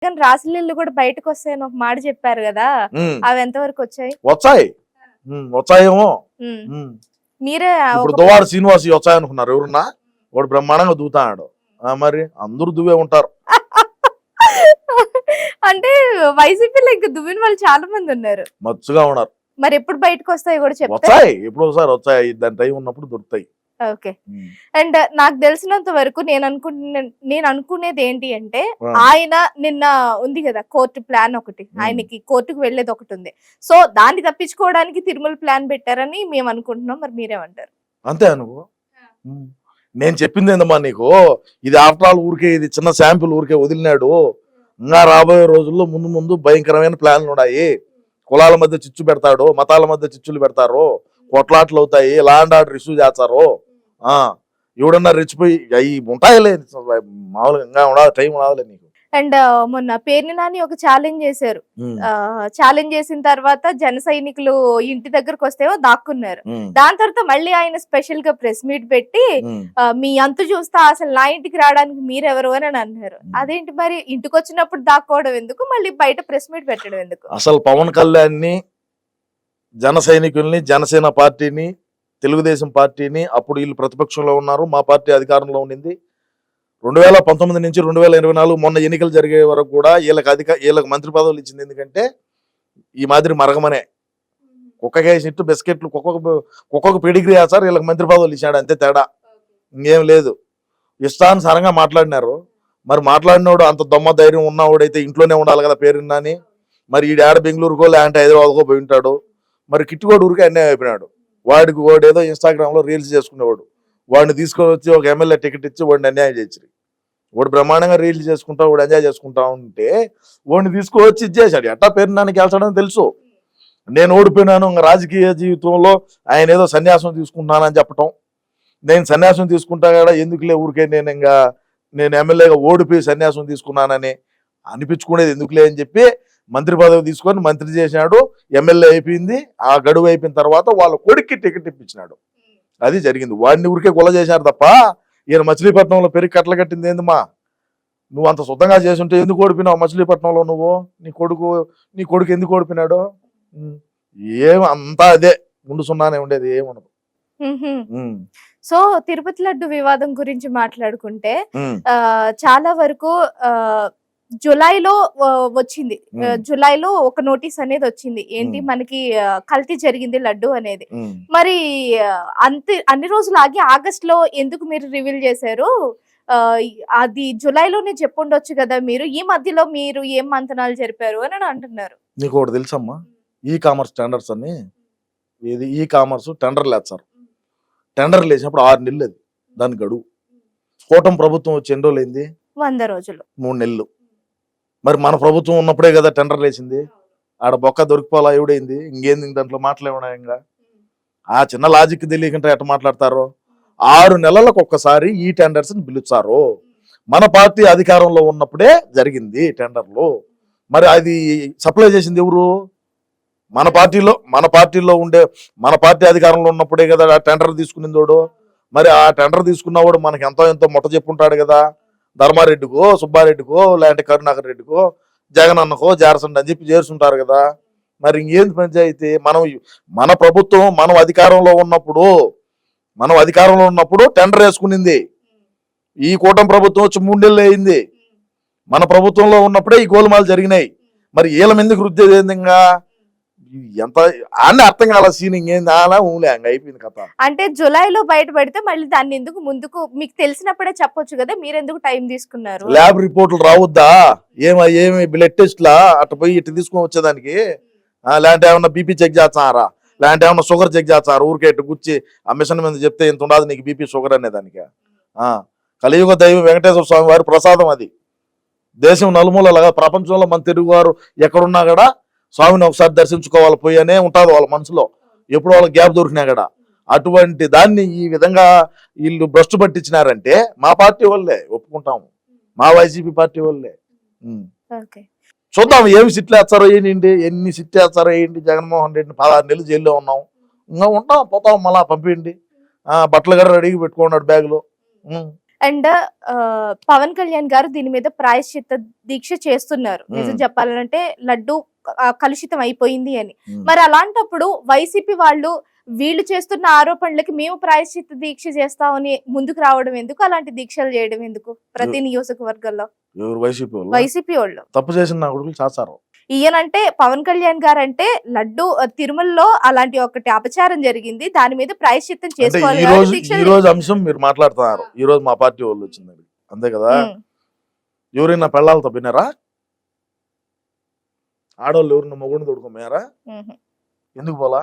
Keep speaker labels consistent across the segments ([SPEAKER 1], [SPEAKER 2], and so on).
[SPEAKER 1] కానీ రాసులీళ్ళు కూడా బయటకు వస్తాయని ఒక మాట చెప్పారు కదా, అవి ఎంతవరకు వచ్చాయి?
[SPEAKER 2] వచ్చాయేమో.
[SPEAKER 1] మీరే
[SPEAKER 2] ఇప్పుడు దువ్వాడ శ్రీనివాస్ వచ్చాయి అనుకున్నారు ఎవరున్నా, వాడు బ్రహ్మాండంగా దూతాడు. మరి అందరూ దువ్వే ఉంటారు.
[SPEAKER 1] అంటే వైసీపీలో ఇంకా దువ్విన వాళ్ళు చాలా మంది ఉన్నారు,
[SPEAKER 2] మచ్చుగా ఉన్నారు.
[SPEAKER 1] మరి ఎప్పుడు బయటకు వస్తాయి కూడా చెప్తారు.
[SPEAKER 2] వచ్చాయి, ఎప్పుడు ఒకసారి వచ్చాయి, దాని టైం ఉన్నప్పుడు దొరుకుతాయి.
[SPEAKER 1] ఓకే. అండ్ నాకు తెలిసినంత వరకు నేను అనుకునేది ఏంటి అంటే, ఆయన నిన్న ఉంది కదా కోర్టు ప్లాన్ ఒకటి, ఆయనకి కోర్టుకు వెళ్లేది ఒకటి ఉంది. సో దాన్ని తప్పించుకోవడానికి తిరుమల ప్లాన్ పెట్టారని మేము అనుకుంటున్నాం. మరి మీరేమంటారు?
[SPEAKER 2] అంతే అనుకో. నేను చెప్పింది ఏందమ్మా నీకు, ఇది ఆఫ్టర్ ఆల్ ఊరికే, ఇది చిన్న శాంపిల్ ఊరికే వదిలినాడు. ఇంకా రాబోయే రోజుల్లో ముందు భయంకరమైన ప్లాన్లు ఉన్నాయి. కులాల మధ్య చిచ్చు పెడతాడు, మతాల మధ్య చిచ్చులు పెడతారు, కొట్లాట్లు అవుతాయి, లా అండ్ ఆర్డర్ ఇష్యూ చేస్తారు. ఎవడన్నా రెచ్చిపోయి అవి ఉంటాయిలే, మామూలుగా ఇంకా ఉండాలి, టైం ఉండాలి నీకు.
[SPEAKER 1] అండ్ మొన్న పేర్ని నాని ఒక ఛాలెంజ్ చేశారు. ఛాలెంజ్ చేసిన తర్వాత జన సైనికులు ఇంటి దగ్గరకు వస్తేవో దాక్కున్నారు. దాని తర్వాత మళ్ళీ ఆయన స్పెషల్ గా ప్రెస్ మీట్ పెట్టి మీ అంతు చూస్తా అసలు నా ఇంటికి రావడానికి మీరెవరు అని అన్నారు. అదేంటి మరి, ఇంటికి వచ్చినప్పుడు దాక్కోవడం ఎందుకు, మళ్ళీ బయట ప్రెస్ మీట్ పెట్టడం ఎందుకు?
[SPEAKER 2] అసలు పవన్ కళ్యాణ్ ని, జన సైనికుల్ని, జనసేన పార్టీని, తెలుగుదేశం పార్టీని, అప్పుడు వీళ్ళు ప్రతిపక్షంలో ఉన్నారు, మా పార్టీ అధికారంలో ఉండింది. 2019 నుంచి 2024 మొన్న ఎన్నికలు జరిగే వరకు కూడా వీళ్ళకి మంత్రి పదవులు ఇచ్చింది. ఎందుకంటే ఈ మాదిరి మరగమనే కుక్కకేసినట్టు బిస్కెట్లు కుక్కకు పెడిగ్రీ వేస్తారు, వీళ్ళకి మంత్రి పదవులు ఇచ్చాడు, అంతే తేడా, ఇంకేం లేదు. ఇష్టానుసారంగా మాట్లాడినారు. మరి మాట్లాడినోడు అంత దొమ్మ ధైర్యం ఉన్నవాడైతే ఇంట్లోనే ఉండాలి కదా పేరున్నాని. మరి ఈ ఆడ బెంగళూరుకో లేదంటే హైదరాబాద్కో పోయి ఉంటాడు. మరి కిట్టుకోడు ఊరికే అన్యాయం అయిపోయినాడు. వాడు ఏదో ఇన్స్టాగ్రామ్లో రీల్స్ చేసుకునేవాడు, వాడిని తీసుకొని వచ్చి ఒక ఎమ్మెల్యే టికెట్ ఇచ్చి వాడిని అన్యాయం చేసి, వాడు బ్రహ్మాండంగా రీల్స్ చేసుకుంటా, వాడు ఎంజాయ్ చేసుకుంటా ఉంటే వాడిని తీసుకొచ్చి ఇచ్చేసాడు. ఎట్టా పేరు నానికి గెలిచాడని తెలుసు. నేను ఓడిపోయినాను, ఇంకా రాజకీయ జీవితంలో ఆయన ఏదో సన్యాసం తీసుకుంటున్నానని చెప్పటం, నేను సన్యాసం తీసుకుంటా కూడా ఎందుకులే ఊరికే, నేను ఎమ్మెల్యేగా ఓడిపోయి సన్యాసం తీసుకున్నానని అనిపించుకునేది ఎందుకులే అని చెప్పి మంత్రి పదవి తీసుకొని మంత్రి చేసినాడు. ఎమ్మెల్యే అయిపోయింది, ఆ గడువు అయిపోయిన తర్వాత వాళ్ళ కొడుక్కి టికెట్ ఇప్పించినాడు. అది జరిగింది. వాడిని ఊరికే గొల్ల చేశారు తప్ప ఈయన మచిలీపట్నంలో పెరిగి కట్టలు కట్టింది ఏందమ్మా? నువ్వు అంత శుద్ధంగా చేసి ఉంటే ఎందుకు ఓడిపోయినావు మచిలీపట్నంలో? నీ కొడుకు ఎందుకు ఓడిపోయినాడు? అంతా అదే ముందు సున్నానే ఉండేది, ఏముండదు.
[SPEAKER 1] సో తిరుపతి లడ్డు వివాదం గురించి మాట్లాడుకుంటే చాలా వరకు జులైలో వచ్చింది, జులైలో ఒక నోటీస్ అనేది వచ్చింది, ఏంటి మనకి కల్తీ జరిగింది లడ్డు అనేది. మరి అన్ని రోజులు ఆగి ఆగస్ట్ లో ఎందుకు మీరు రివీల్ చేశారు? అది జులైలోనే చెప్పుండొచ్చు కదా మీరు, ఈ మధ్యలో మీరు ఏం మంతనాలు జరిపారు అని అంటున్నారు.
[SPEAKER 2] నీకు ఒకటి తెలుసమ్మా, ఈ కామర్స్ టెండర్స్ అని, ఏది ఈ కామర్స్ టెండర్లు వేస్తారు. టెండర్లు వేసినప్పుడు 6 నెలలు అది దాని గడువు. కూటమి ప్రభుత్వం వచ్చి ఎన్ని రోజులు అయింది?
[SPEAKER 1] 100 రోజులు,
[SPEAKER 2] 3 నెలలు. మరి మన ప్రభుత్వం ఉన్నప్పుడే కదా టెండర్లు వేసింది. ఆడ బొక్క దొరికిపోలా ఎవడైంది, ఇంకేంది దాంట్లో మాట్లాడేవడా? ఇంకా ఆ చిన్న లాజిక్ తెలియకుండా ఎట్ట మాట్లాడతారో. 6 నెలలకు ఒక్కసారి ఈ టెండర్స్ ని పిలుస్తారు. మన పార్టీ అధికారంలో ఉన్నప్పుడే జరిగింది టెండర్లు. మరి అది సప్లై చేసింది ఎవరు? మన పార్టీలో ఉండే, మన పార్టీ అధికారంలో ఉన్నప్పుడే కదా ఆ టెండర్ తీసుకునేవాడు. మరి ఆ టెండర్ తీసుకున్నవాడు మనకి ఎంతో మొట్ట చెప్పుంటాడు కదా, ధర్మారెడ్డికో, సుబ్బారెడ్డికో, లేదంటే కరుణాకర్ రెడ్డికో, జగన్ అన్నకో చేరసండి అని చెప్పి చేరుతుంటారు కదా. మరి ఇంకేంది పంచాయితీ? మన ప్రభుత్వం మనం అధికారంలో ఉన్నప్పుడు టెండర్ వేసుకునింది. ఈ కూటమి ప్రభుత్వం వచ్చి 3 నెలలు అయింది. మన ప్రభుత్వంలో ఉన్నప్పుడే ఈ గోలుమాలు జరిగినాయి. మరి వీళ్ళ ఎందుకు రుద్దేది ఏందిగా? ఎంత అన్నీ అర్థం కాల సీన్, ఇంకేంది అలా ఊలే అయిపోయింది కథ.
[SPEAKER 1] అంటే జులైలో బయటపడితే మళ్ళీ దాన్ని ఎందుకు ముందుకు మీకు తెలిసినప్పుడే చెప్పొచ్చు కదా, మీరెందుకు టైం తీసుకున్నారు?
[SPEAKER 2] ల్యాబ్ రిపోర్ట్లు రావద్దా? ఏమి బ్లడ్ టెస్ట్లా అట్ట పోయి ఇట్లా తీసుకొని వచ్చేదానికి? లేదంటే ఏమన్నా బీపీ చెక్ చేస్తారా, లేదంటే ఏమన్నా షుగర్ చెక్ చేస్తారు? ఊరికే ఇట్టు గుచ్చి ఆ మిషన్ మీద చెప్తే ఇంత ఉండదు నీకు బీపీ షుగర్ అనేదానికి. కలియుగ దైవం వెంకటేశ్వర స్వామి వారి ప్రసాదం అది. దేశం నలుమూలలాగా ప్రపంచంలో మన తెలుగు వారు ఎక్కడున్నా కూడా స్వామిని ఒకసారి దర్శించుకోవాలి పోయనే ఉంటుంది వాళ్ళ మనసులో, ఎప్పుడు వాళ్ళకి గ్యాప్ దొరికినా కూడా. అటువంటి దాన్ని ఈ విధంగా వీళ్ళు భ్రష్టు పట్టించినారంటే మా పార్టీ వాళ్ళే ఒప్పుకుంటాము, మా వైసీపీ పార్టీ వాళ్ళే. చూద్దాం ఏమి సిట్లు వేస్తారో ఏంటి, ఎన్ని సిట్లు వేస్తారో ఏంటి. జగన్మోహన్ రెడ్డిని 16 నెలలు జైల్లో ఉన్నాం, ఇంకా ఉంటాం, పోతాం, మళ్ళా పంపించండి. బట్టలు కూడా రెడీగా పెట్టుకున్నాడు బ్యాగులో.
[SPEAKER 1] అండ్ పవన్ కళ్యాణ్ గారు దీని మీద ప్రాయశ్చిత్త దీక్ష చేస్తున్నారు. నిజం చెప్పాలంటే లడ్డు కలుషితం అయిపోయింది అని. మరి అలాంటప్పుడు వైసీపీ వాళ్ళు వీళ్ళు చేస్తున్న ఆరోపణలకి మేము ప్రాయశ్చిత్త దీక్ష చేస్తామని ముందుకు రావడం ఎందుకు, అలాంటి దీక్షలు చేయడం ఎందుకు ప్రతి నియోజకవర్గంలో? వైసీపీ వాళ్ళు
[SPEAKER 2] తప్పు చేసిన నా కొడుకులు చేస్తారు.
[SPEAKER 1] ఈయనంటే పవన్ కళ్యాణ్ గారు అంటే లడ్డు తిరుమలలో అలాంటి ఒకటి అపచారం జరిగింది, దాని మీద ప్రాయశ్చిత్తం చేసుకోవాలి.
[SPEAKER 2] ఈ రోజు అంశం మీరు మాట్లాడుతున్నారు, ఈ రోజు మా పార్టీ వాళ్ళు వచ్చింది అంతే కదా. ఎవరైనా పెళ్ళాలతో విన్నారా? ఆడవాళ్ళు ఎవరిన మొగుడిని తోడుకోమయ్యారా? ఎందుకు పోలా?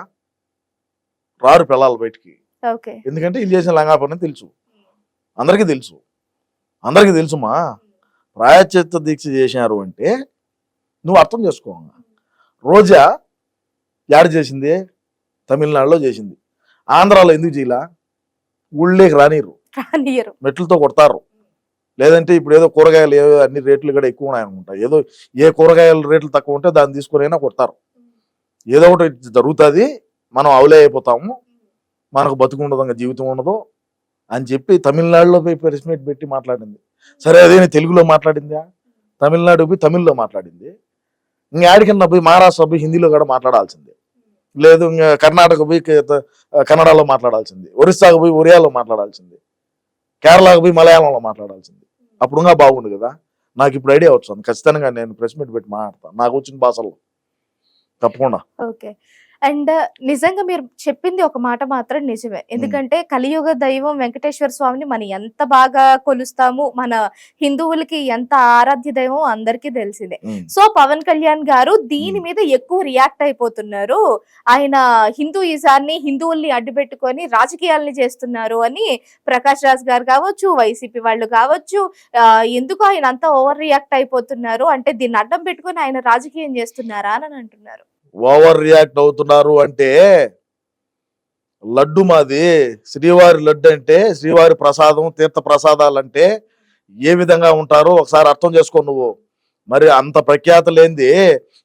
[SPEAKER 2] రారు పిల్లలు బయటికి. ఎందుకంటే ఇది చేసిన లంగాపని తెలుసు, అందరికీ తెలుసుమా. ప్రాయశ్చిత్త దీక్ష చేసినారు అంటే నువ్వు అర్థం చేసుకో. రోజా యాడ్ చేసింది తమిళనాడులో చేసింది, ఆంధ్రాలో ఎందుకు చేయలా? ఊళ్ళేకి రానిరు, మెట్లతో కొడతారు. లేదంటే ఇప్పుడు ఏదో కూరగాయలు అన్ని రేట్లు కూడా ఎక్కువ ఉన్నాయనుకుంటా, ఏదో ఏ కూరగాయల రేట్లు తక్కువ ఉంటే దాన్ని తీసుకునైనా కొడతారు. ఏదో ఒకటి జరుగుతుంది, మనం అవలే అయిపోతాము, మనకు బతుకుండదు, జీవితం ఉండదు అని చెప్పి తమిళనాడులో పోయి ప్రెస్ మీట్ పెట్టి మాట్లాడింది. సరే అదే తెలుగులో మాట్లాడిందా? తమిళనాడు పోయి తమిళ్లో మాట్లాడింది. ఇంకా ఆడికన్నా పోయి మహారాష్ట్ర పోయి హిందీలో కూడా మాట్లాడాల్సిందే, లేదు ఇంకా కర్ణాటక పోయి కన్నడలో మాట్లాడాల్సింది, ఒరిస్సాకు పోయి ఒరియాలో మాట్లాడాల్సింది, కేరళకు పోయి మలయాళంలో మాట్లాడాల్సింది. అప్పుడు ఇంకా బాగుండు కదా. నాకు ఇప్పుడు ఐడియా వచ్చింది, ఖచ్చితంగా నేను ప్రెస్ మీట్ పెట్టి మాట్లాడతాను నాకు వచ్చిన భాషలో తప్పకుండా.
[SPEAKER 1] ఓకే. అండ్ నిజంగా మీరు చెప్పింది ఒక మాట మాత్రం నిజమే. ఎందుకంటే కలియుగ దైవం వెంకటేశ్వర స్వామిని మనం ఎంత బాగా కొలుస్తాము, మన హిందువులకి ఎంత ఆరాధ్య దైవం అందరికీ తెలిసిందే. సో పవన్ కళ్యాణ్ గారు దీని మీద ఎక్కువ రియాక్ట్ అయిపోతున్నారు, ఆయన హిందూయిజాన్ని హిందువుల్ని అడ్డుపెట్టుకొని రాజకీయాలని చేస్తున్నారు అని ప్రకాష్ రాజ్ గారు కావచ్చు, వైసీపీ వాళ్ళు కావచ్చు, ఎందుకు ఆయన అంతా ఓవర్ రియాక్ట్ అయిపోతున్నారు అంటే దీన్ని అడ్డం పెట్టుకొని ఆయన రాజకీయం చేస్తున్నారా అని అంటున్నారు.
[SPEAKER 2] ఓవర్ రియాక్ట్ అవుతున్నారు అంటే, లడ్డు మాది శ్రీవారి లడ్డు అంటే శ్రీవారి ప్రసాదం, తీర్థ ప్రసాదాలు అంటే ఏ విధంగా ఉంటారో ఒకసారి అర్థం చేసుకో నువ్వు. మరి అంత ప్రఖ్యాత లేనిది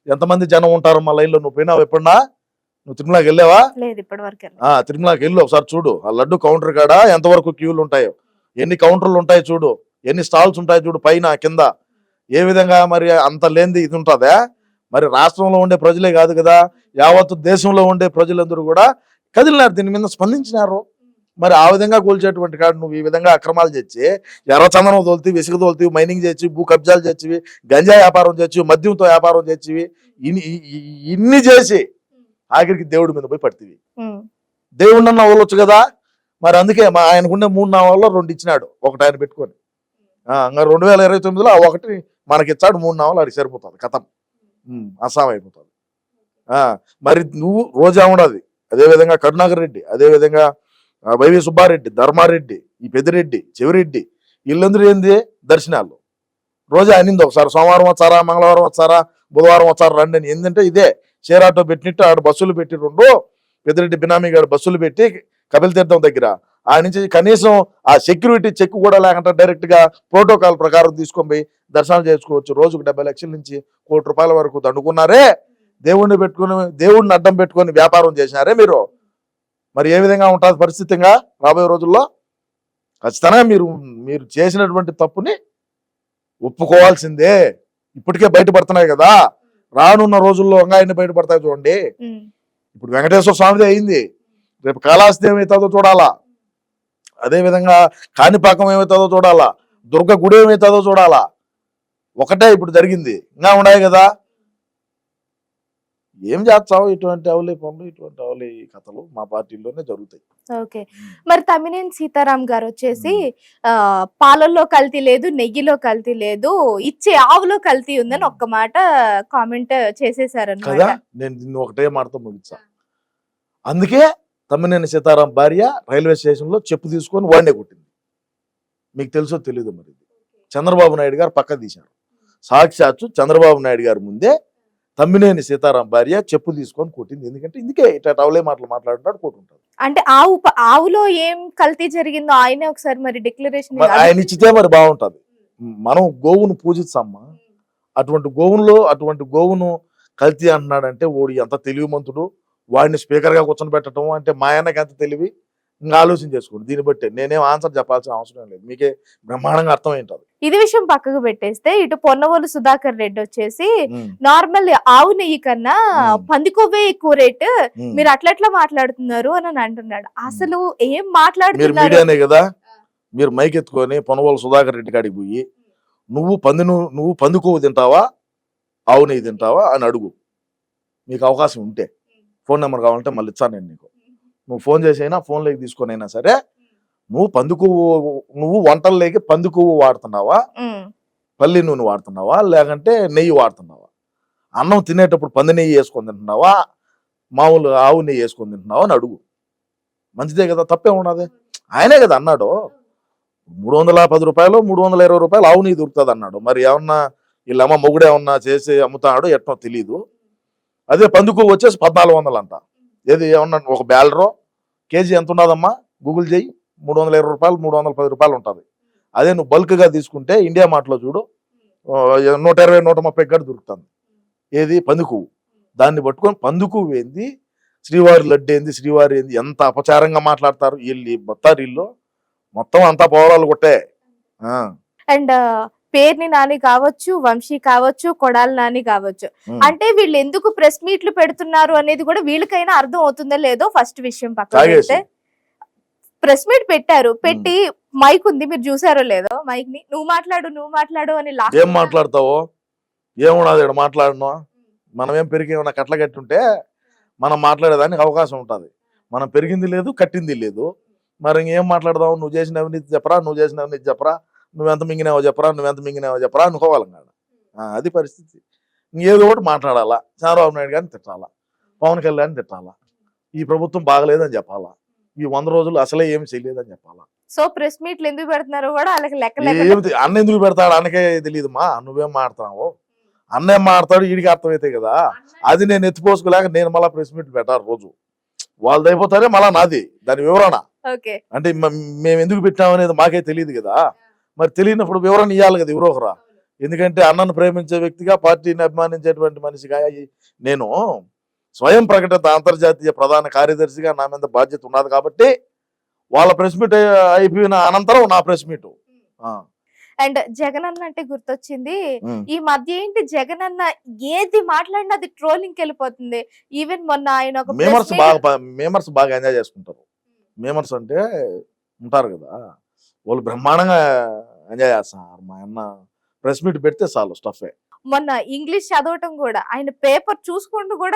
[SPEAKER 2] ఎంతమంది జనం ఉంటారు మా లైన్లో? నువ్వు పోయినావు ఎప్పుడన్నా? నువ్వు తిరుమలకి వెళ్ళావా? తిరుమలకి వెళ్ళు ఒకసారి చూడు, ఆ లడ్డు కౌంటర్ కాడ ఎంతవరకు క్యూలు ఉంటాయో, ఎన్ని కౌంటర్లు ఉంటాయి చూడు, ఎన్ని స్టాల్స్ ఉంటాయి చూడు, పైన కింద. ఏ విధంగా మరి అంత లేనిది ఇది ఉంటుందా? మరి రాష్ట్రంలో ఉండే ప్రజలే కాదు కదా, యావత్తు దేశంలో ఉండే ప్రజలందరూ కూడా కదిలినారు, దీని మీద స్పందించినారు. మరి ఆ విధంగా కూల్చేటువంటి కాదు నువ్వు ఈ విధంగా అక్రమాలు చేసి, ఎర్రచందనం తోలుతీవి, ఇసుక తోలుతీవి, మైనింగ్ చేసి, భూ కబ్జాలు చేసివి, గంజా వ్యాపారం చేసి, మద్యంతో వ్యాపారం చేసివి, ఇన్ని చేసి ఆఖరికి దేవుడి మీద పోయి పడుతుంది. దేవుడినన్నా వదలొచ్చు కదా. మరి అందుకే ఆయనకుండే 3 నావాల్లో 2 ఇచ్చినాడు, ఒకటి ఆయన పెట్టుకొని. ఇంకా 2029లో ఒకటి మనకిచ్చాడు, 3 నావాలు అడిగి సరిపోతుంది, కథం అస్సాం అయిపోతుంది. మరి నువ్వు రోజా ఉండదు, అదేవిధంగా కరుణాకర్ రెడ్డి, అదేవిధంగా వైవి సుబ్బారెడ్డి, ధర్మారెడ్డి, ఈ పెద్దిరెడ్డి, చెవిరెడ్డి, వీళ్ళందరూ ఏంది దర్శనాలు. రోజా అనింది ఒకసారి సోమవారం వచ్చారా, మంగళవారం వచ్చారా, బుధవారం వచ్చారా రండి అని. ఏంటంటే ఇదే షేర్ ఆటో పెట్టినట్టు ఆడ బస్సులు పెట్టి 2 పెద్దిరెడ్డి బినామీ గారు బస్సులు పెట్టి కపిల్ తీర్థం దగ్గర ఆ నుంచి కనీసం ఆ సెక్యూరిటీ చెక్ కూడా లేకుండా డైరెక్ట్ గా ప్రోటోకాల్ ప్రకారం తీసుకొని పోయి దర్శనాలు చేసుకోవచ్చు. రోజుకు 70 లక్షల నుంచి ₹1 కోటి వరకు దండుకున్నారే. దేవుణ్ణి పెట్టుకుని, దేవుడిని అడ్డం పెట్టుకొని వ్యాపారం చేసినారే మీరు. మరి ఏ విధంగా ఉంటుంది పరిస్థితిగా రాబోయే రోజుల్లో? ఖచ్చితంగా మీరు చేసినటువంటి తప్పుని ఒప్పుకోవాల్సిందే. ఇప్పటికే బయటపడుతున్నాయి కదా, రానున్న రోజుల్లో ఇంకా ఎన్ని బయటపడతాయి చూడండి. ఇప్పుడు వెంకటేశ్వర స్వామిదే అయింది, రేపు కాళహస్తి ఏమవుతుందో చూడాలా, అదేవిధంగా కాణిపాకం ఏమవుతుందో చూడాలా, దుర్గ గుడి ఏమవుతుందో చూడాలా. ఒకటే ఇప్పుడు జరిగింది, ఇంకా ఉన్నాయి కదా. ఏం చేస్తావు? ఇటువంటి అవలే పనులు, ఇటువంటి అవలే కథలు మా పార్టీలోనే జరుగుతాయి.
[SPEAKER 1] ఓకే. మరి తమ్మినేని సీతారాం గారు వచ్చేసి పాలల్లో కల్తీ లేదు, నెయ్యిలో కల్తీ లేదు, ఇచ్చే ఆవులో కల్తీ ఉందని ఒక్క మాట కామెంట్ చేసేసారు
[SPEAKER 2] కదా. నేను దీన్ని ఒకటే మాటతో ముగించా. అందుకే తమ్మినేని సీతారాం భార్య రైల్వే స్టేషన్ లో చెప్పు తీసుకొని వాడినే కొట్టింది. మీకు తెలుసో తెలీదు మరి. చంద్రబాబు నాయుడు గారు పక్క తీశారు, సాక్షాత్తు చంద్రబాబు నాయుడు గారి ముందే తమ్మినేని సీతారాం భార్య చెప్పు తీసుకొని కొట్టింది. ఎందుకంటే ఇందుకే ఇట్లా అవలే మాటలు మాట్లాడుతున్నాడు, కొట్టుంటాడు.
[SPEAKER 1] అంటే ఆవులో ఏం కల్తీ జరిగిందో ఆయనే ఒకసారి మరి డిక్లరేషన్
[SPEAKER 2] ఆయన ఇచ్చితే మరి బాగుంటది. మనం గోవును పూజిస్తామా, అటువంటి గోవును కల్తీ అంటున్నాడంటే ఓడి ఎంత తెలివిమంతుడు. వాడిని స్పీకర్ గా కూర్చొని పెట్టడం అంటే మా ఆయనకి ఎంత తెలివి. ఇంకా ఆలోచన చేసుకోండి. దీన్ని బట్టి నేనేం ఆన్సర్ చెప్పాల్సిన అవసరం లేదు, మీకే బ్రహ్మాండంగా అర్థం ఏంటది.
[SPEAKER 1] ఇది విషయం పక్కకు పెట్టేస్తే ఇటు పొన్నవోలు సుధాకర్ రెడ్డి వచ్చేసి నార్మల్ ఆవు నెయ్యి కన్నా పంది కొవ్వే ఎక్కువ రేట్, మీరు అట్లట్లా మాట్లాడుతున్నారు అని అంటున్నాడు. అసలు ఏం
[SPEAKER 2] మీరు
[SPEAKER 1] మాట్లాడుతున్నారు?
[SPEAKER 2] మీడియానే కదా, మీరు మైక్ ఎత్తుకొని పొన్నవోలు సుధాకర్ రెడ్డి కాడికి పోయి నువ్వు పంది కొవ్వు తింటావా ఆవు నెయ్యి తింటావా అని అడుగు. మీకు అవకాశం ఉంటే ఫోన్ నెంబర్ కావాలంటే మళ్ళీ ఇచ్చాను నేను నీకు. నువ్వు ఫోన్ చేసైనా ఫోన్లోకి తీసుకొని అయినా సరే నువ్వు వంటల్లోకి పంది కొవ్వు వాడుతున్నావా, పల్లి నూనె వాడుతున్నావా, లేకంటే నెయ్యి వాడుతున్నావా, అన్నం తినేటప్పుడు పంది నెయ్యి వేసుకొని తింటున్నావా, మామూలు ఆవు నెయ్యి వేసుకొని తింటున్నావా అని అడుగు. మంచిదే కదా, తప్పే ఉన్నది. ఆయనే కదా అన్నాడు 310 రూపాయలు 320 రూపాయలు ఆవు నెయ్యి దొరుకుతుంది అన్నాడు. మరి ఏమన్నా వీళ్ళమ్మ మొగుడు ఏమన్నా చేసి అమ్ముతాడు ఎట్నో తెలీదు. అదే పంది కొవ్వు వచ్చేసి 1400 అంట. ఏది ఏమన్నా ఒక బ్యాలరో కేజీ ఎంత ఉన్నదమ్మా గూగుల్ చేయి, 320 రూపాయలు 310 రూపాయలు ఉంటుంది. అదే నువ్వు బల్క్గా తీసుకుంటే ఇండియా మార్ట్లో చూడు 120 130 గడ్డ దొరుకుతుంది. ఏది పంది కొవ్వు. దాన్ని పట్టుకొని పంది కొవ్వు ఏంది, శ్రీవారి లడ్డు ఏంది, శ్రీవారి ఏంది, ఎంత అపచారంగా మాట్లాడతారు వీళ్ళు బత్తారీల్లో. మొత్తం అంతా పోవడాలు కొట్టే.
[SPEAKER 1] అండ్ పేర్ని నాని కావచ్చు, వంశీ కావచ్చు, కొడాలి నాని కావచ్చు, అంటే వీళ్ళు ఎందుకు ప్రెస్ మీట్లు పెడుతున్నారు అనేది కూడా వీళ్ళకైనా అర్థం అవుతుందో లేదో ఫస్ట్ విషయం పక్కన పెడితే, ప్రెస్ మీట్ పెట్టారు, పెట్టి మైక్ ఉంది, మీరు చూసారో లేదో మైక్ ని, నువ్వు మాట్లాడు అని
[SPEAKER 2] ఏం మాట్లాడతావో ఏమున్నది మాట్లాడను. మనం ఏం పెరిగి ఏమన్నా కట్ల కట్టుంటే మనం మాట్లాడేదానికి అవకాశం ఉంటుంది. మనం పెరిగింది లేదు, కట్టింది లేదు. మరి ఇంకేం మాట్లాడదావు? నువ్వు చేసిన అవినీతి చెప్పరా, నువ్వు చేసిన అవినీతి చెప్పరా, నువ్వెంత మింగినావో చెప్పరా, నువ్వెంత మింగినావో చెప్పరా అనుకోవాలి కదా. అది పరిస్థితి. ఇంకేదో ఒకటి మాట్లాడాలా. చంద్రబాబు నాయుడు గారిని తిట్టాలా, పవన్ కళ్యాణ్ తిట్టాలా, ఈ ప్రభుత్వం బాగలేదని చెప్పాలా, ఈ 100 రోజులు అసలే ఏమి చేయలేదని చెప్పాలా.
[SPEAKER 1] సో ప్రెస్ మీట్లు ఎందుకు పెడుతున్నారో కూడా వాళ్ళకి
[SPEAKER 2] అన్న ఎందుకు పెడతాడు అన్నకే తెలియదుమా. నువ్వేం మాట్లాడుతున్నావు, అన్న ఏం మాట్లాడతాడు వీడికి అర్థమైతే కదా. అది నేను ఎత్తిపోసుకోలేక నేను మళ్ళీ ప్రెస్ మీట్లు పెట్టారు రోజు. వాళ్ళు అయిపోతారే మళ్ళా నాది దాని వివరణ. అంటే మేము ఎందుకు పెట్టాము అనేది మాకే తెలియదు కదా. మరి తెలియనప్పుడు వివరణ ఇవ్వాలి కదా ఎవరో ఒకరా. ఎందుకంటే అన్నను ప్రేమించే వ్యక్తిగా, పార్టీని అభిమానించేటువంటి మనిషిగా నేను స్వయం ప్రకటిత అంతర్జాతీయ ప్రధాన కార్యదర్శిగా నా మీద బాధ్యత ఉన్నది కాబట్టి వాళ్ళ ప్రెస్ మీట్ అయిపోయిన అనంతరం నా ప్రెస్ మీట్.
[SPEAKER 1] అండ్ జగన్ అన్న అంటే గుర్తొచ్చింది, ఈ మధ్య ఏంటి జగన్ అన్న ఏది మాట్లాడినా అది ట్రోలింగ్ వెళ్ళిపోతుంది. ఈవెన్ మొన్న ఆయన ఒక
[SPEAKER 2] మేమర్స్ బాగా ఎంజాయ్ చేసుకుంటారు. మేమర్స్ అంటే ఉంటారు కదా, వాళ్ళు బ్రహ్మాండంగా ఎంజాయ్ చేస్తున్నారు. మా అన్న ప్రెస్ మీట్ పెడితే చాలు స్టఫే.
[SPEAKER 1] మొన్న ఇంగ్లీష్ చదవటం కూడా ఆయన పేపర్ చూసుకుంటూ కూడా